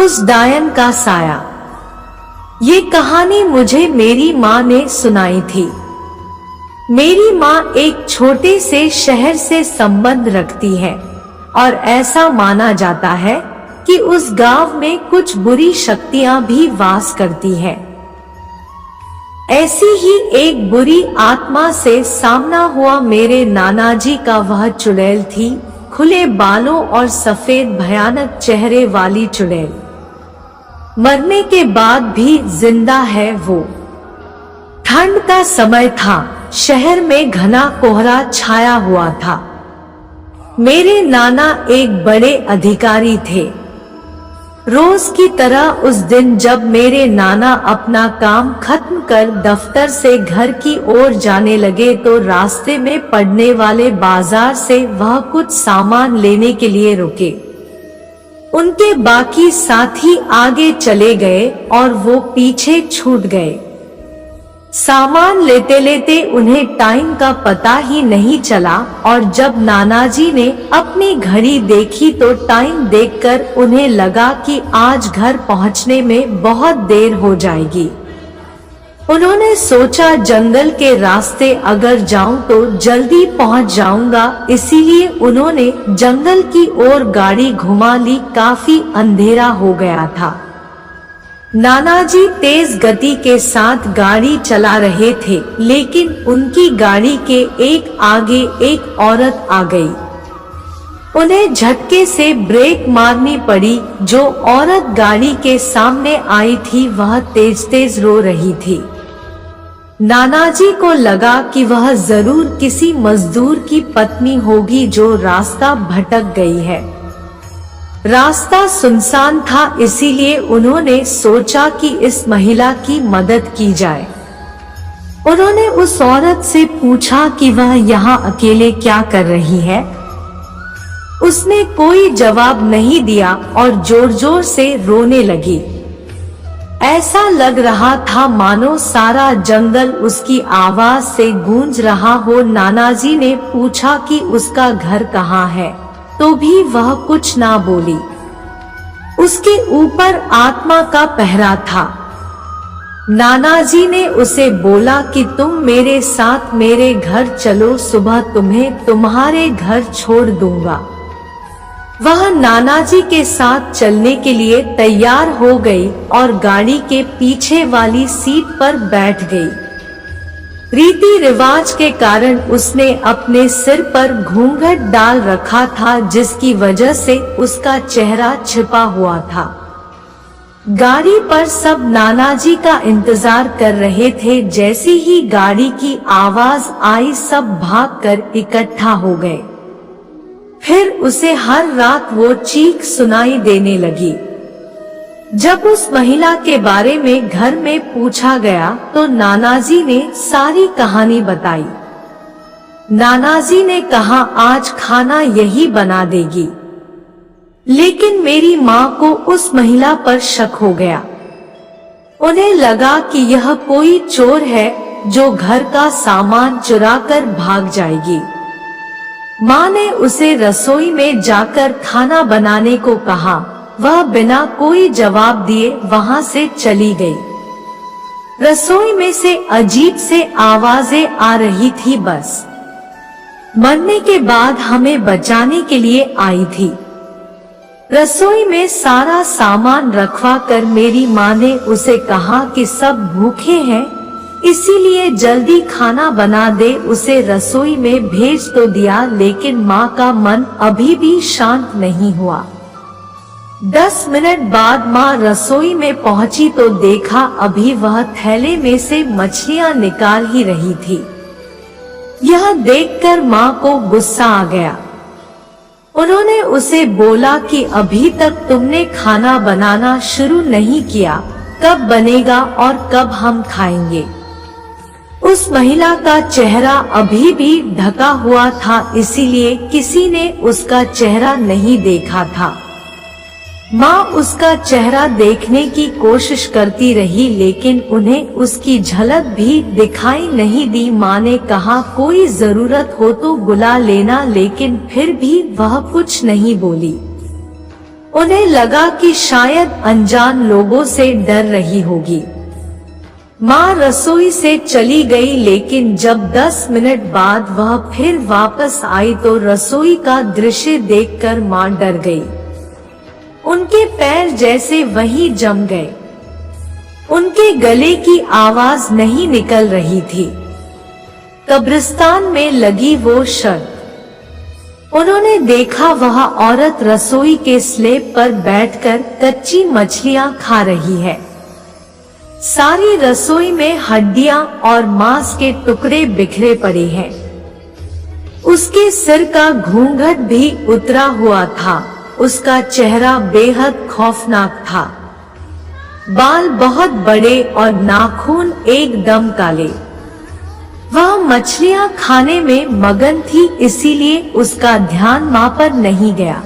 उस डायन का साया। ये कहानी मुझे मेरी माँ ने सुनाई थी। मेरी माँ एक छोटे से शहर से संबंध रखती है और ऐसा माना जाता है कि उस गांव में कुछ बुरी शक्तियां भी वास करती है। ऐसी ही एक बुरी आत्मा से सामना हुआ मेरे नाना जी का। वह चुड़ैल थी, खुले बालों और सफेद भयानक चेहरे वाली चुड़ैल। मरने के बाद भी जिंदा है वो। ठंड का समय था, शहर में घना कोहरा छाया हुआ था। मेरे नाना एक बड़े अधिकारी थे। रोज की तरह उस दिन जब मेरे नाना अपना काम खत्म कर दफ्तर से घर की ओर जाने लगे तो रास्ते में पड़ने वाले बाजार से वह कुछ सामान लेने के लिए रुके। उनके बाकी साथी आगे चले गए और वो पीछे छूट गए। सामान लेते लेते उन्हें टाइम का पता ही नहीं चला और जब नानाजी ने अपनी घड़ी देखी तो टाइम देखकर उन्हें लगा कि आज घर पहुंचने में बहुत देर हो जाएगी। उन्होंने सोचा जंगल के रास्ते अगर जाऊं तो जल्दी पहुंच जाऊंगा, इसीलिए उन्होंने जंगल की ओर गाड़ी घुमा ली। काफी अंधेरा हो गया था। नानाजी तेज गति के साथ गाड़ी चला रहे थे, लेकिन उनकी गाड़ी के एक आगे एक औरत आ गई। उन्हें झटके से ब्रेक मारनी पड़ी। जो औरत गाड़ी के सामने आई थी वह तेज तेज रो रही थी। नानाजी को लगा कि वह जरूर किसी मजदूर की पत्नी होगी जो रास्ता भटक गई है। रास्ता सुनसान था, इसीलिए उन्होंने सोचा कि इस महिला की मदद की जाए। उन्होंने उस औरत से पूछा कि वह यहाँ अकेले क्या कर रही है। उसने कोई जवाब नहीं दिया और जोर जोर से रोने लगी। ऐसा लग रहा था मानो सारा जंगल उसकी आवाज से गूंज रहा हो। नानाजी ने पूछा कि उसका घर कहाँ है, तो भी वह कुछ ना बोली। उसके ऊपर आत्मा का पहरा था। नानाजी ने उसे बोला कि तुम मेरे साथ मेरे घर चलो, सुबह तुम्हें तुम्हारे घर छोड़ दूंगा। वह नानाजी के साथ चलने के लिए तैयार हो गई और गाड़ी के पीछे वाली सीट पर बैठ गई। रीति रिवाज के कारण उसने अपने सिर पर घूंघट डाल रखा था, जिसकी वजह से उसका चेहरा छिपा हुआ था। गाड़ी पर सब नानाजी का इंतजार कर रहे थे। जैसे ही गाड़ी की आवाज आई सब भागकर इकट्ठा हो गए। फिर उसे हर रात वो चीख सुनाई देने लगी। जब उस महिला के बारे में घर में पूछा गया तो नानाजी ने सारी कहानी बताई। नानाजी ने कहा आज खाना यही बना देगी, लेकिन मेरी माँ को उस महिला पर शक हो गया। उन्हें लगा कि यह कोई चोर है जो घर का सामान चुरा कर भाग जाएगी। माँ ने उसे रसोई में जाकर खाना बनाने को कहा। वह बिना कोई जवाब दिए वहां से चली गई। रसोई में से अजीब से आवाजें आ रही थी, बस मरने के बाद हमें बचाने के लिए आई थी। रसोई में सारा सामान रखवा कर मेरी माँ ने उसे कहा कि सब भूखे हैं, इसीलिए जल्दी खाना बना दे। उसे रसोई में भेज तो दिया, लेकिन माँ का मन अभी भी शांत नहीं हुआ। 10 मिनट बाद माँ रसोई में पहुंची तो देखा अभी वह थैले में से मछलियां निकाल ही रही थी। यह देखकर माँ को गुस्सा आ गया। उन्होंने उसे बोला कि अभी तक तुमने खाना बनाना शुरू नहीं किया, कब बनेगा और कब हम खाएंगे। उस महिला का चेहरा अभी भी ढका हुआ था, इसीलिए किसी ने उसका चेहरा नहीं देखा था। माँ उसका चेहरा देखने की कोशिश करती रही, लेकिन उन्हें उसकी झलक भी दिखाई नहीं दी। माँ ने कहा कोई जरूरत हो तो बुला लेना, लेकिन फिर भी वह कुछ नहीं बोली। उन्हें लगा कि शायद अनजान लोगों से डर रही होगी। माँ रसोई से चली गई, लेकिन जब 10 मिनट बाद वह फिर वापस आई तो रसोई का दृश्य देखकर माँ डर गई। उनके पैर जैसे वहीं जम गए। उनके गले की आवाज नहीं निकल रही थी। कब्रिस्तान में लगी वो शर्त। उन्होंने देखा वह औरत रसोई के स्लैब पर बैठकर कच्ची मछलियां खा रही है। सारी रसोई में हड्डियां और मांस के टुकड़े बिखरे पड़े हैं। उसके सिर का घूंघट भी उतरा हुआ था। उसका चेहरा बेहद खौफनाक था। बाल बहुत बड़े और नाखून एकदम काले। वह मछलियां खाने में मगन थी, इसीलिए उसका ध्यान माँ पर नहीं गया।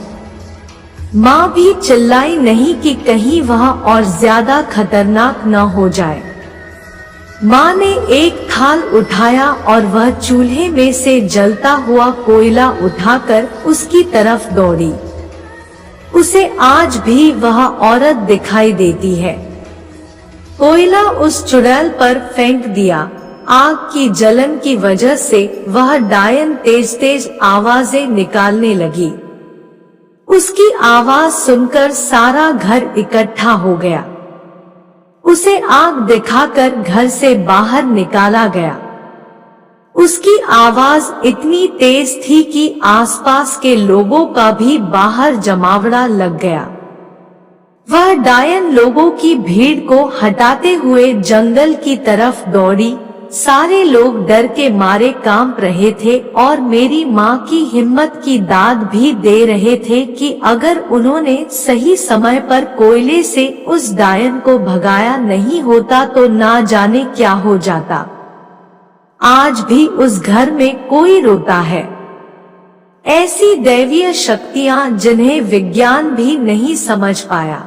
माँ भी चिल्लाई नहीं कि कहीं वह और ज्यादा खतरनाक न हो जाए। माँ ने एक थाल उठाया और वह चूल्हे में से जलता हुआ कोयला उठाकर उसकी तरफ दौड़ी। उसे आज भी वह औरत दिखाई देती है। कोयला उस चुड़ैल पर फेंक दिया। आग की जलन की वजह से वह डायन तेज तेज आवाजें निकालने लगी। उसकी आवाज सुनकर सारा घर इकट्ठा हो गया। उसे आग दिखाकर घर से बाहर निकाला गया। उसकी आवाज इतनी तेज थी कि आसपास के लोगों का भी बाहर जमावड़ा लग गया। वह डायन लोगों की भीड़ को हटाते हुए जंगल की तरफ दौड़ी। सारे लोग डर के मारे कांप रहे थे और मेरी माँ की हिम्मत की दाद भी दे रहे थे कि अगर उन्होंने सही समय पर कोयले से उस डायन को भगाया नहीं होता तो ना जाने क्या हो जाता। आज भी उस घर में कोई रोता है। ऐसी दैवीय शक्तियां जिन्हें विज्ञान भी नहीं समझ पाया।